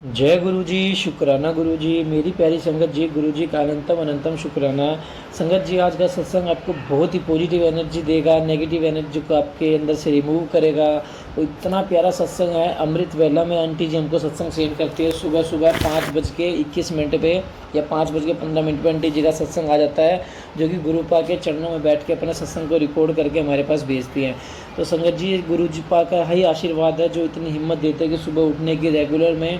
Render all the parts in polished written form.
जय गुरु जी, शुक्राना गुरु जी, मेरी प्यारी संगत जी, गुरु जी का अनंतम अनंतम शुक्राना। संगत जी, आज का सत्संग आपको बहुत ही पॉजिटिव एनर्जी देगा, नेगेटिव एनर्जी को आपके अंदर से रिमूव करेगा। वो इतना प्यारा सत्संग है। अमृत वेला में आंटी जी हमको सत्संग सेंड करती है सुबह सुबह 5:21 पे या 5:15 पे आंटी जी का सत्संग आ जाता है, जो कि गुरुपा के चरणों में बैठ के अपने सत्संग को रिकॉर्ड करके हमारे पास भेजती हैं। तो संगत जी, गुरु जी पा का ही आशीर्वाद है जो इतनी हिम्मत देते हैं कि सुबह उठने की रेगुलर में,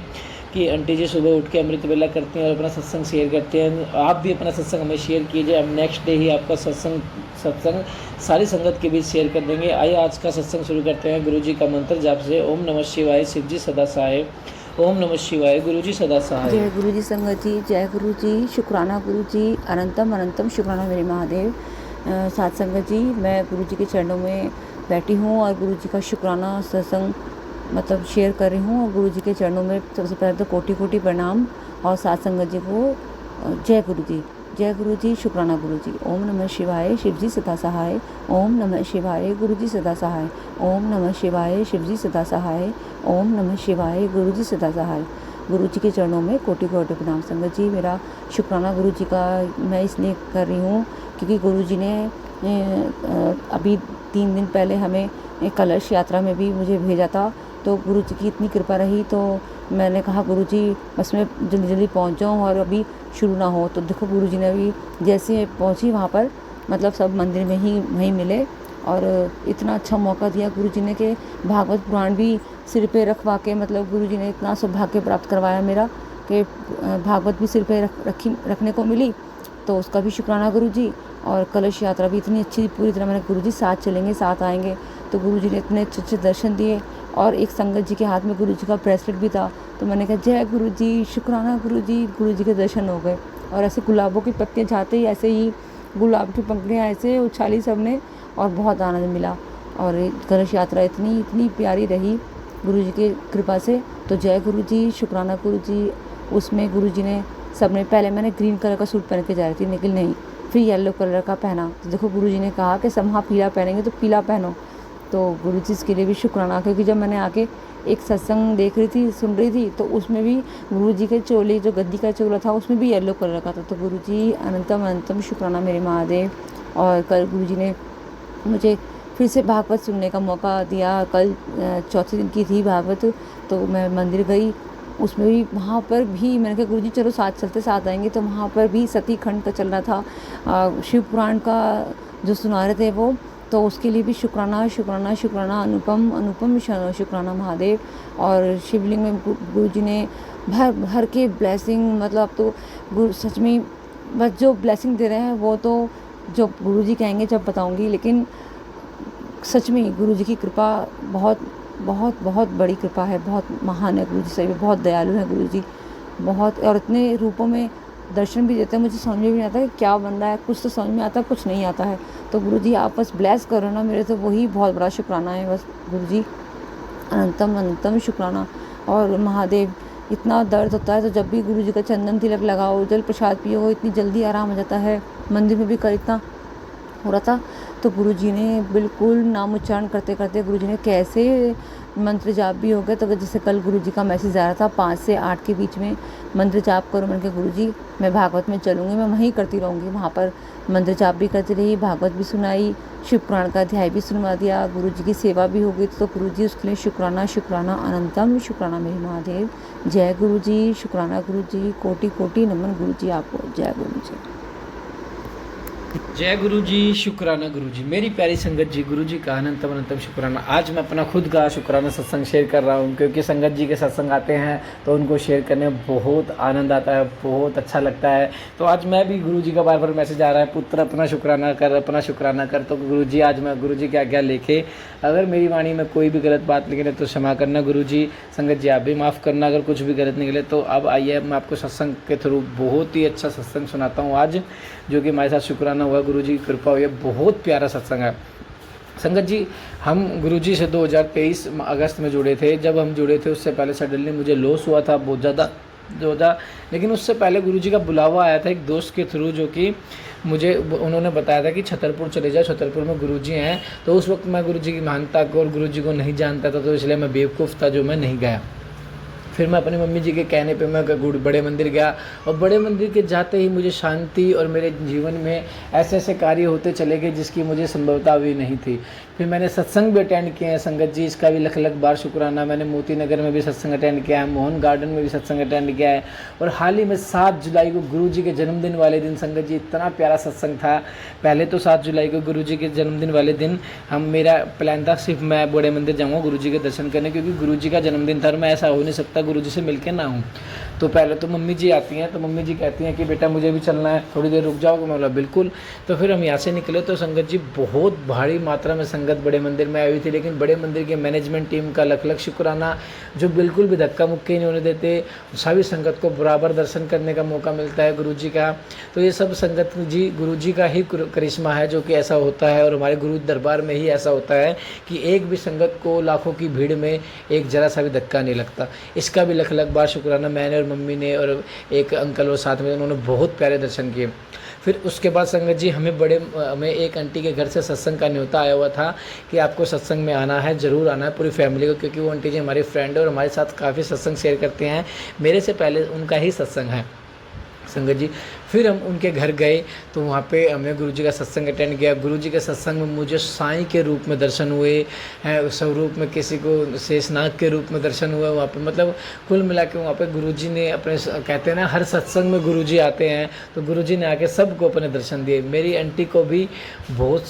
कि आंटी जी सुबह उठ के अमृत वेला करती हैं और अपना सत्संग शेयर करते हैं। आप भी अपना सत्संग हमें शेयर कीजिए, हम नेक्स्ट डे ही आपका सत्संग सारी संगत के बीच शेयर कर देंगे। आइए आज का सत्संग शुरू करते हैं गुरु जी का मंत्र जाप से। ओम नमः शिवाय, शिव जी सदा सहाय। ओम नमः शिवाय, गुरु जी सदा सहाय। जय गुरु जी संगत जी, जय गुरु जी, शुक्राना गुरु जी, अनंतम अनंतम शुक्राना मेरे महादेव। साथ संगत जी, मैं गुरु जी के चरणों में बैठी हूँ और गुरु जी का शुक्राना सत्संग मतलब शेयर कर रही हूँ। और गुरु जी के चरणों में सबसे पहले तो कोटि कोटि प्रणाम, और साथ संगत जी को जय गुरु जी, जय गुरु जी, शुक्राना गुरु जी। ओम नमः शिवाय, शिव जी सदा सहाय। ओम नमः शिवाय, गुरु जी सदा सहाय। ओम नमः शिवाय, शिव जी सदा सहाय। ओम नमः शिवाय, गुरु जी सदा सहाय। गुरु जी के चरणों में कोटि कोटि प्रणाम। संगत जी, मेरा शुक्राना गुरु जी का मैं इसलिए कर रही हूँ क्योंकि गुरु जी ने अभी 3 दिन पहले हमें कलश यात्रा में भी मुझे भेजा था। तो गुरु जी की इतनी कृपा रही, तो मैंने कहा गुरु जी बस मैं जल्दी जल्दी पहुँच जाऊँ और अभी शुरू ना हो। तो देखो गुरु जी ने भी जैसे पहुँची वहाँ पर, मतलब सब मंदिर में ही वहीं मिले, और इतना अच्छा मौका दिया गुरु जी ने कि भागवत पुराण भी सिर पे रखवा के, मतलब गुरु जी ने इतना सौभाग्य प्राप्त करवाया मेरा कि भागवत भी सिर पे रखने को मिली। तो उसका भी शुक्राना गुरु जी। और कलश यात्रा भी इतनी अच्छी पूरी तरह, मैंने गुरु जी साथ चलेंगे साथ आएंगे, तो गुरु जी ने इतने अच्छे अच्छे दर्शन दिए। और एक संगत जी के हाथ में गुरु जी का ब्रेसलेट भी था, तो मैंने कहा जय गुरु जी, शुक्राना गुरु जी के दर्शन हो गए। और ऐसे गुलाबों की पत्तियाँ जाते ही ऐसे ही गुलाब की पंखुड़ियाँ ऐसे उछाली सबने, और बहुत आनंद मिला। और कलश यात्रा इतनी इतनी प्यारी रही गुरु जी की कृपा से। तो जय गुरु जी, शुक्राना गुरु जी। उसमें गुरु जी ने सबने, पहले मैंने ग्रीन कलर का सूट पहन के जा रही थी, लेकिन नहीं, फिर येलो कलर का पहना। तो देखो गुरु जी ने कहा कि सब वहाँ पीला पहनेंगे तो पीला पहनो। तो गुरु जी इसके लिए भी शुक्राना, क्योंकि जब मैंने आके एक सत्संग देख रही थी, सुन रही थी, तो उसमें भी गुरु जी के चोले, जो गद्दी का चोला था, उसमें भी येलो कलर का था। तो गुरु जी अनंतम अनंतम शुक्राना मेरे महादेव। और कल गुरु जी ने मुझे फिर से भागवत सुनने का मौका दिया। कल चौथे दिन की थी भागवत, तो मैं मंदिर गई, उसमें भी वहाँ पर भी मैंने कहा गुरु जी चलो साथ चलते साथ आएंगे। तो वहाँ पर भी सती खंड का चल रहा था, शिव पुराण का जो सुना रहे थे वो, तो उसके लिए भी शुक्राना शुक्राना शुक्राना, अनुपम अनुपम शुक्राना महादेव। और शिवलिंग में गुरु जी ने भर भर के ब्लेसिंग, मतलब अब तो गुरु सच में बस जो ब्लेसिंग दे रहे हैं वो तो जो गुरु जी कहेंगे जब बताऊंगी। लेकिन सच में गुरु जी की कृपा बहुत बहुत बहुत बड़ी कृपा है, बहुत महान है गुरु जी, सही में बहुत दयालु है गुरु जी, बहुत। और इतने रूपों में दर्शन भी देते हैं, मुझे समझ में भी नहीं आता कि क्या बन रहा है, कुछ तो समझ में आता है, कुछ नहीं आता है। तो गुरु जी आप बस ब्लेस करो ना मेरे, तो वही बहुत बड़ा शुक्राना है बस। गुरु जी अनंतम अनंतम शुक्राना। और महादेव, इतना दर्द होता है तो जब भी गुरु जी का चंदन तिलक लगाओ, जल प्रसाद पियो, इतनी जल्दी आराम हो जाता है। मंदिर में भी कल इतना हो रहा था, तो गुरु जी ने बिल्कुल नाम उच्चारण करते करते गुरु जी ने कैसे मंत्र जाप भी हो गया। तो जैसे कल गुरु जी का मैसेज आ रहा था 5 से 8 के बीच में मंत्र जाप करो। मैंने कहा गुरु जी मैं भागवत में चलूँगी, मैं वहीं करती रहूँगी। वहाँ पर मंत्र जाप भी करती रही, भागवत भी सुनाई, शिव पुराण का अध्याय भी सुनवा दिया, गुरु जी की सेवा भी हो गई। तो गुरु जी उसके लिए शुक्राना शुक्राना, अनंतम शुक्राना मेरे महादेव। जय गुरु जी, शुक्राना गुरु जी, कोटि कोटि नमन गुरु जी आपको। जय गुरु जी। जय गुरु जी, शुक्राना गुरु जी, मेरी प्यारी संगत जी, गुरु जी का अनंतम अनंतम शुक्राना। आज मैं अपना खुद का शुक्राना सत्संग शेयर कर रहा हूँ, क्योंकि संगत जी के सत्संग आते हैं तो उनको शेयर करने में बहुत आनंद आता है, बहुत अच्छा लगता है। तो आज मैं भी, गुरु जी का बार बार मैसेज आ रहा है, पुत्र अपना शुक्राना कर, अपना शुक्राना कर। तो गुरु जी आज मैं गुरु जी की आज्ञा लेके, अगर मेरी वाणी में कोई भी गलत बात निकले तो क्षमा करना गुरु जी। संगत जी आप भी माफ़ करना अगर कुछ भी गलत निकले तो। अब आइए मैं आपको सत्संग के थ्रू बहुत ही अच्छा सत्संग सुनाता हूँ आज, जो कि हमारे साथ शुक्राना हुआ, गुरु जी की कृपा हुई है। बहुत प्यारा सत्संग है संगत जी। हम गुरु जी से 2023 अगस्त में जुड़े थे। जब हम जुड़े थे उससे पहले सडनली मुझे लॉस हुआ था बहुत ज़्यादा, लेकिन उससे पहले गुरु जी का बुलावा आया था एक दोस्त के थ्रू, जो कि मुझे उन्होंने बताया था कि छतरपुर चले जाओ, छतरपुर में गुरु जी हैं। तो उस वक्त मैं गुरु जी की महानता को और गुरु जी को नहीं जानता था, तो इसलिए मैं बेवकूफ़ था जो मैं नहीं गया। फिर मैं अपनी मम्मी जी के कहने पे मैं बड़े मंदिर गया, और बड़े मंदिर के जाते ही मुझे शांति और मेरे जीवन में ऐसे ऐसे कार्य होते चले गए जिसकी मुझे संभवता भी नहीं थी। फिर मैंने सत्संग भी अटेंड किए हैं संगत जी, इसका भी लख लख बार शुक्राना। मैंने मोती नगर में भी सत्संग अटेंड किया है, मोहन गार्डन में भी सत्संग अटेंड किया है, और हाल ही में 7 जुलाई को गुरु जी के जन्मदिन वाले दिन संगत जी इतना प्यारा सत्संग था। पहले तो 7 जुलाई को गुरु जी के जन्मदिन वाले दिन मेरा प्लान था सिर्फ मैं बड़े मंदिर जाऊँगा गुरु जी के दर्शन करने, क्योंकि गुरु जी का जन्मदिन था और मैं ऐसा हो नहीं सकता गुरु जी से मिल के ना हूँ। तो पहले तो मम्मी जी आती हैं, तो मम्मी जी कहती हैं कि बेटा मुझे भी चलना है, थोड़ी देर रुक जाओगे? मैं बोला बिल्कुल। तो फिर हम यहाँ से निकले तो संगत जी बहुत भारी मात्रा में संगत बड़े मंदिर में आई हुई थी, लेकिन बड़े मंदिर के मैनेजमेंट टीम का लख लख शुक्राना, जो बिल्कुल भी धक्का मुक्की नहीं होने देते, सभी संगत को बराबर दर्शन करने का मौका मिलता है गुरु जी का। तो ये सब संगत जी गुरु जी का ही करिश्मा है जो कि ऐसा होता है, और हमारे गुरु दरबार में ही ऐसा होता है कि एक भी संगत को लाखों की भीड़ में एक जरा सा भी धक्का नहीं लगता। इसका भी लख लख बार शुक्राना। मैंने और मम्मी ने और एक अंकल और साथ में, उन्होंने बहुत प्यारे दर्शन किए। फिर उसके बाद संगत जी हमें एक आंटी के घर से सत्संग का न्योता आया हुआ था कि आपको सत्संग में आना है, ज़रूर आना है पूरी फैमिली को, क्योंकि वो आंटी जी हमारी फ्रेंड है और हमारे साथ काफ़ी सत्संग शेयर करते हैं। मेरे से पहले उनका ही सत्संग है संगत जी। फिर हम उनके घर गए तो वहाँ पे हमने गुरुजी का सत्संग अटेंड किया। गुरुजी के सत्संग में मुझे साईं के रूप में दर्शन हुए हैं, स्वरूप में किसी को शेषनाग के रूप में दर्शन हुए वहाँ पे। मतलब कुल मिला के वहाँ पे गुरुजी ने अपने, कहते हैं ना हर सत्संग में गुरुजी आते हैं, तो गुरुजी ने आके सबको अपने दर्शन दिए। मेरी आंटी को भी बहुत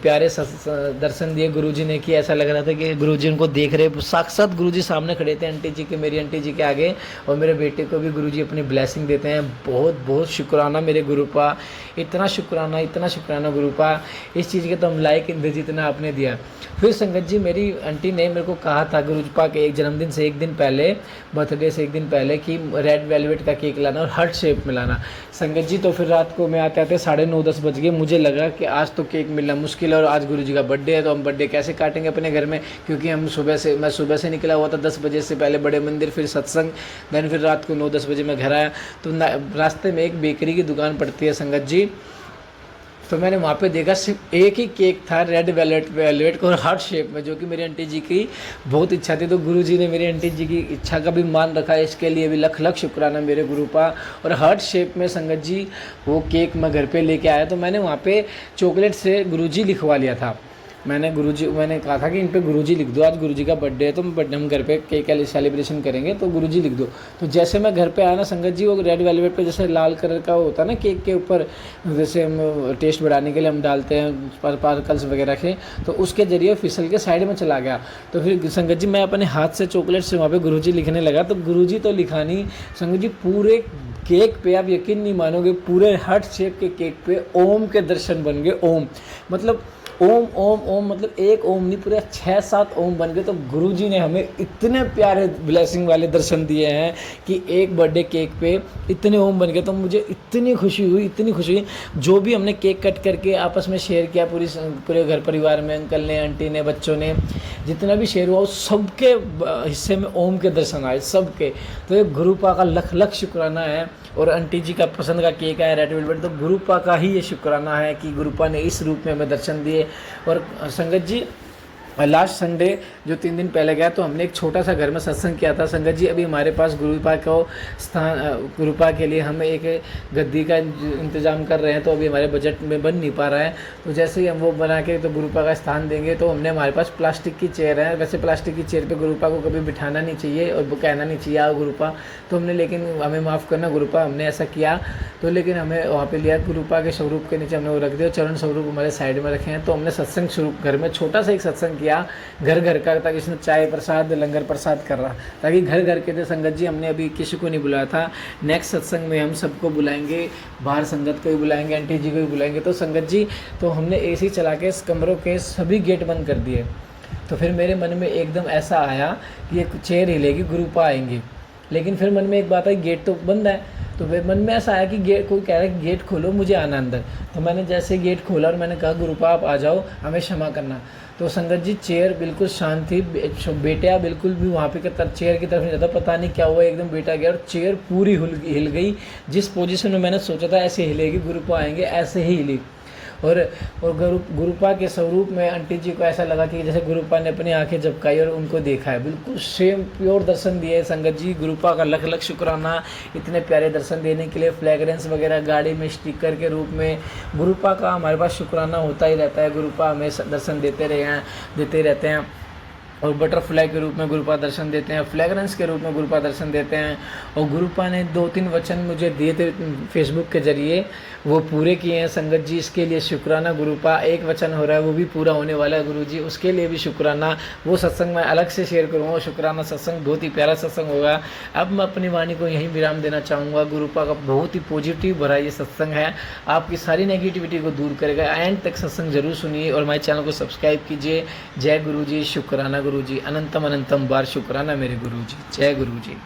प्यारे दर्शन दिए गुरुजी ने, कि ऐसा लग रहा था कि गुरुजी उनको देख रहे, साक्षात गुरुजी सामने खड़े थे आंटी जी के, मेरी आंटी जी के आगे। और मेरे बेटे को भी गुरुजी अपनी ब्लेसिंग देते हैं। बहुत बहुत शुक्राना मेरे गुरुपा, इतना शुक्राना गुरुपा। इस चीज़ के तो हम लायक इंद्र जितना आपने दिया। फिर संगत जी मेरी आंटी ने मेरे को कहा था गुरुपा के एक जन्मदिन से एक दिन पहले, बर्थडे से एक दिन पहले, कि रेड वेलवेट का केक लाना और हार्ट शेप में लाना। संगत जी तो फिर रात को मैं आते आते 9:30-10 बज गए। मुझे लगा कि आज तो केक मिलना मुश्किल है और आज गुरुजी का बर्थडे है, तो हम बर्थडे कैसे काटेंगे अपने घर में, क्योंकि मैं सुबह से निकला हुआ था 10 बजे से पहले बड़े मंदिर, फिर सत्संग, देन फिर रात को 9-10 बजे मैं घर आया। तो रास्ते में एक बेकरी की दुकान पड़ती है संगत जी, तो मैंने वहाँ पे देखा सिर्फ एक ही केक था रेड वेलवेट और हार्ट शेप में, जो कि मेरी आंटी जी की बहुत इच्छा थी। तो गुरुजी ने मेरी आंटी जी की इच्छा का भी मान रखा है, इसके लिए भी लख लख शुक्राना मेरे गुरुपा। और हार्ट शेप में संगत जी वो केक मैं घर पे लेके आया, तो मैंने वहाँ पे चॉकलेट से गुरुजी लिखवा लिया था। मैंने कहा था कि इन पे गुरुजी लिख दो, आज गुरुजी का बर्थडे है तो हम घर पे केक का सेलिब्रेशन करेंगे, तो गुरुजी लिख दो। तो जैसे मैं घर पे आया ना संगत जी, वो रेड वेलवेट पे जैसे लाल कलर का होता है ना केक के ऊपर, जैसे हम टेस्ट बढ़ाने के लिए हम डालते हैं पार्कल्स वगैरह के, तो उसके जरिए फिसल के साइड में चला गया। तो फिर संगत जी मैं अपने हाथ से चॉकलेट से वहाँ पे गुरुजी लिखने लगा, तो गुरुजी तो लिखा नहीं संगत जी, पूरे केक पे आप यकीन नहीं मानोगे, पूरे हार्ट शेप के केक पे ओम के दर्शन बन गए। ओम मतलब ओम ओम ओम, मतलब एक ओम नहीं, पूरे 6-7 ओम बन गए। तो गुरुजी ने हमें इतने प्यारे ब्लेसिंग वाले दर्शन दिए हैं कि एक बर्थडे केक पे इतने ओम बन गए। तो मुझे इतनी खुशी हुई। जो भी हमने केक कट करके आपस में शेयर किया पूरे घर परिवार में, अंकल ने, आंटी ने, बच्चों ने, जितना भी शेयर हुआ उस सबके हिस्से में ओम के दर्शन आए, सबके। तो ये गुरुपा का लख लख शुक्राना है। और आंटी जी का पसंद का केक है रेड वेलवेट, तो गुरुपा का ही ये शुक्राना है कि गुरुपा ने इस रूप में हमें दर्शन दिए। और संगत जी लास्ट संडे जो 3 दिन पहले गया, तो हमने एक छोटा सा घर में सत्संग किया था संगत जी। अभी हमारे पास गुरुपा के लिए हम एक गद्दी का इंतज़ाम कर रहे हैं, तो अभी हमारे बजट में बन नहीं पा रहा है। तो जैसे ही हम वो बना के तो गुरुपा का स्थान देंगे, तो हमने, हमारे पास प्लास्टिक की चेयर है। वैसे प्लास्टिक की चेयर पे गुरुपा को कभी बिठाना नहीं चाहिए और वो कहना नहीं चाहिए आओ गुरुपा, तो हमने, लेकिन हमें माफ़ करना गुरुपा, हमने ऐसा किया। तो लेकिन हमें वहाँ पे लिया, गुरुपा के स्वरूप के नीचे हमने वो रख दिया, चरण स्वरूप हमारे साइड में रखे हैं। तो हमने सत्संग शुरू घर में छोटा सा एक सत्संग किया घर घर का, ताकि इसमें चाय प्रसाद लंगर प्रसाद कर रहा, ताकि घर घर के थे संगत जी। हमने अभी किसी को नहीं बुलाया था, नेक्स्ट सत्संग में हम सबको बुलाएंगे, बाहर संगत को भी बुलाएंगे, आंटी जी को भी बुलाएंगे। तो संगत जी तो हमने एसी चला के इस कमरों के सभी गेट बंद कर दिए। तो फिर मेरे मन में एकदम ऐसा आया कि ये चेयर हिलेगी, गुरुपा आएंगे। लेकिन फिर मन में एक बात आई, गेट तो बंद है। तो फिर मन में ऐसा आया कि कोई कह रहा है कि गेट खोलो, मुझे आना अंदर। तो मैंने जैसे गेट खोला और मैंने कहा गुरुपा आप आ जाओ, हमें क्षमा करना। तो संगत जी चेयर बिल्कुल शांत थी, बेटा बिल्कुल भी वहाँ पे चेयर की तरफ नहीं जाता, पता नहीं क्या हुआ, एकदम बेटा गया और चेयर पूरी हिल गई। जिस पोजीशन में मैंने सोचा था ऐसे हिलेगी, गुरुपा आएंगे, ऐसे ही हिली। और गुरुपा के स्वरूप में आंटी जी को ऐसा लगा कि जैसे गुरुपा ने अपनी आंखें झपकाई और उनको देखा है, बिल्कुल सेम प्योर दर्शन दिए संगत जी। गुरुपा का लख लख शुक्राना इतने प्यारे दर्शन देने के लिए। फ्लैग्रेंस वगैरह गाड़ी में स्टिकर के रूप में गुरुपा का हमारे पास शुक्राना होता ही रहता है। गुरुपा हमें दर्शन देते रहते हैं और बटरफ्लाई के रूप में गुरुपा दर्शन देते हैं, फ्लैग्रेंस के रूप में गुरुपा दर्शन देते हैं। और गुरुपा ने 2-3 वचन मुझे दिए थे फेसबुक के जरिए, वो पूरे किए हैं संगत जी, इसके लिए शुक्राना। गुरुपा एक वचन हो रहा है वो भी पूरा होने वाला है गुरु जी, उसके लिए भी शुक्राना। वो सत्संग मैं अलग से शेयर करूँगा, शुक्राना सत्संग बहुत ही प्यारा सत्संग होगा। अब मैं अपनी वाणी को यहीं विराम देना चाहूँगा। गुरुपा का बहुत ही पॉजिटिव भरा ये सत्संग है, आपकी सारी नेगेटिविटी को दूर करेगा। एंड तक सत्संग जरूर सुनिए और हमारे चैनल को सब्सक्राइब कीजिए। जय गुरु जी, शुक्राना गुरु जी, अनंतम अनंतम बार शुक्राना मेरे गुरु जी। जय गुरु जी।